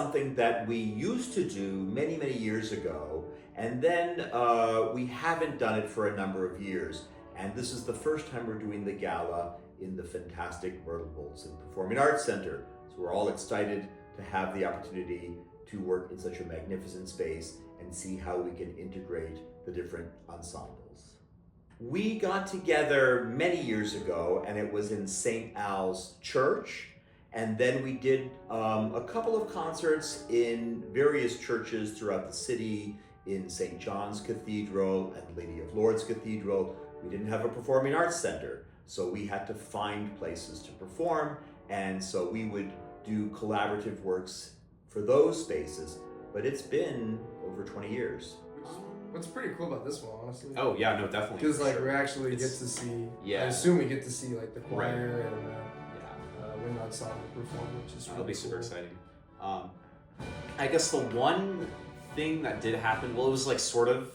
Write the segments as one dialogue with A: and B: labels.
A: something that we used to do many, many years ago, and then we haven't done it for a number of years. And this is the first time we're doing the gala in the fantastic Myrtle Woldson Performing Arts Center. So we're all excited to have the opportunity to work in such a magnificent space and see how we can integrate the different ensembles. We got together many years ago, and it was in St. Al's Church. And then we did a couple of concerts in various churches throughout the city, in St. John's Cathedral and Lady of Lourdes Cathedral. We didn't have a performing arts center, so we had to find places to perform. And so we would do collaborative works for those spaces, but it's been over 20 years.
B: What's pretty cool about this one, honestly.
C: Oh yeah, no, definitely.
B: Because like we actually get to see.
C: Yeah.
B: I assume we get to see like the choir
C: Right.
B: and wind ensemble perform, which is
C: That'll
B: really
C: be super
B: cool.
C: exciting. I guess the one thing that did happen, well, it was like sort of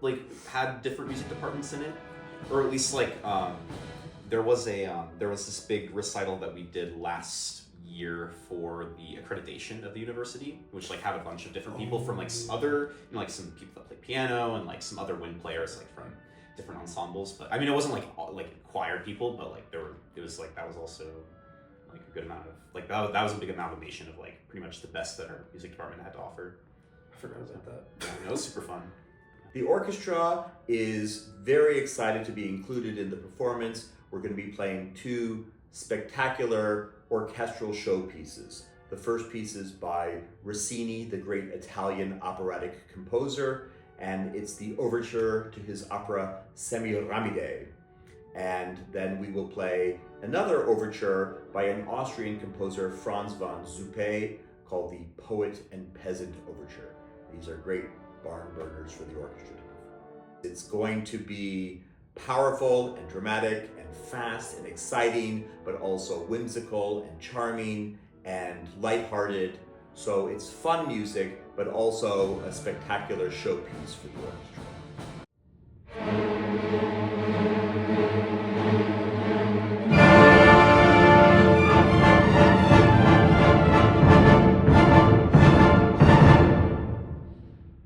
C: like had different music departments in it, or at least like there was this big recital that we did last year for the accreditation of the university, which like had a bunch of different people from like other, like some people that play piano and like some other wind players like from different ensembles. But I mean, it wasn't like choir people, but like it was like that was also like a good amount of like that was a big amalgamation of like pretty much the best that our music department had to offer.
B: I forgot about that.
C: Yeah, it was super fun.
A: The orchestra is very excited to be included in the performance. We're going to be playing two spectacular orchestral showpieces. The first piece is by Rossini, the great Italian operatic composer, and it's the overture to his opera Semiramide. And then we will play another overture by an Austrian composer, Franz von Suppe, called the Poet and Peasant Overture. These are great barn burners for the orchestra. It's going to be powerful and dramatic and fast and exciting, but also whimsical and charming and lighthearted. So it's fun music, but also a spectacular showpiece for the orchestra.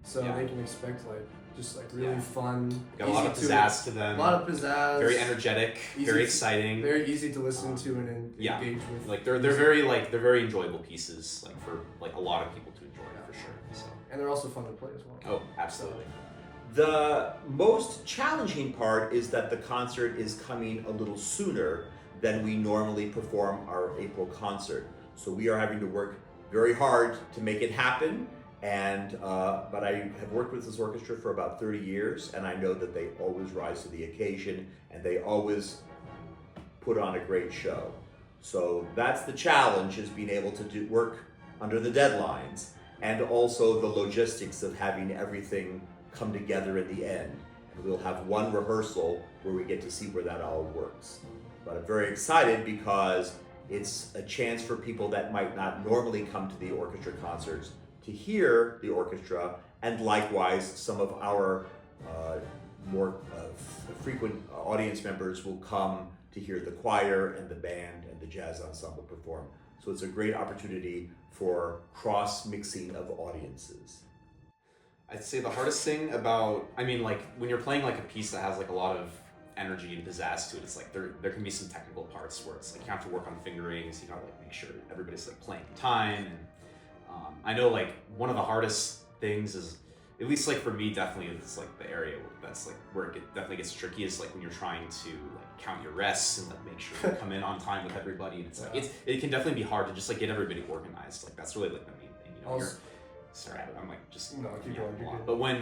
B: So
A: Yeah.
B: they can expect like just like really fun.
C: Got a lot of pizzazz to them.
B: A lot of pizzazz.
C: Very energetic, very exciting.
B: Very easy to listen to and
C: yeah.
B: engage with.
C: Like they're very enjoyable pieces, like for like a lot of people to enjoy for sure. So.
B: And they're also fun to play as well.
C: Oh, absolutely.
A: The most challenging part is that the concert is coming a little sooner than we normally perform our April concert. So we are having to work very hard to make it happen. And but I have worked with this orchestra for about 30 years, and I know that they always rise to the occasion, and they always put on a great show. So that's the challenge, is being able to work under the deadlines, and also the logistics of having everything come together in the end. And we'll have one rehearsal where we get to see where that all works. But I'm very excited because it's a chance for people that might not normally come to the orchestra concerts to hear the orchestra, and likewise some of our more frequent audience members will come to hear the choir and the band and the jazz ensemble perform. So it's a great opportunity for cross-mixing of audiences.
C: I'd say the hardest thing about, I mean, like when you're playing like a piece that has like a lot of energy and pizzazz to it, it's like there can be some technical parts where it's like you have to work on fingerings, you gotta like make sure everybody's like playing in time. And I know like one of the hardest things is, at least like for me, definitely it's like the area that's like where it definitely gets tricky is like when you're trying to like count your rests and like make sure you come in on time with everybody. And it's like it can definitely be hard to just like get everybody organized. Like that's really like the main thing, you know. Sorry, I'm like just
B: no, keep going.
C: But when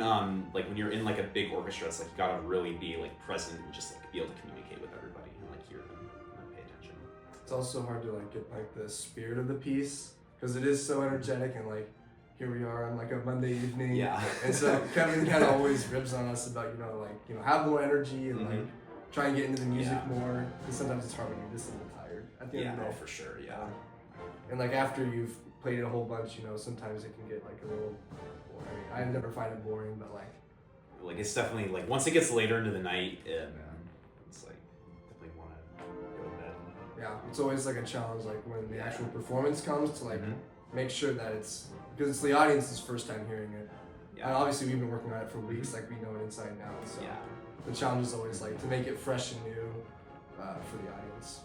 C: like when you're in like a big orchestra, it's like you gotta really be like present and just like be able to communicate with everybody and like hear them and pay attention.
B: It's also hard to like get like the spirit of the piece because it is so energetic, and like here we are on like a Monday evening.
C: Yeah.
B: And so Kevin kind of always rips on us about have more energy and like try and get into the music more, because sometimes it's hard when you're just a little tired at the end of the day.
C: For sure. Yeah.
B: And like after you've played it a whole bunch, sometimes it can get like a little boring. I never find it boring, but like
C: it's definitely like once it gets later into the night, it's like definitely want to go to bed.
B: Yeah, it's always like a challenge, like when the actual performance comes to like make sure that it's, because it's the audience's first time hearing it. And obviously we've been working on it for weeks, like we know it inside and out. So the challenge is always like to make it fresh and new for the audience.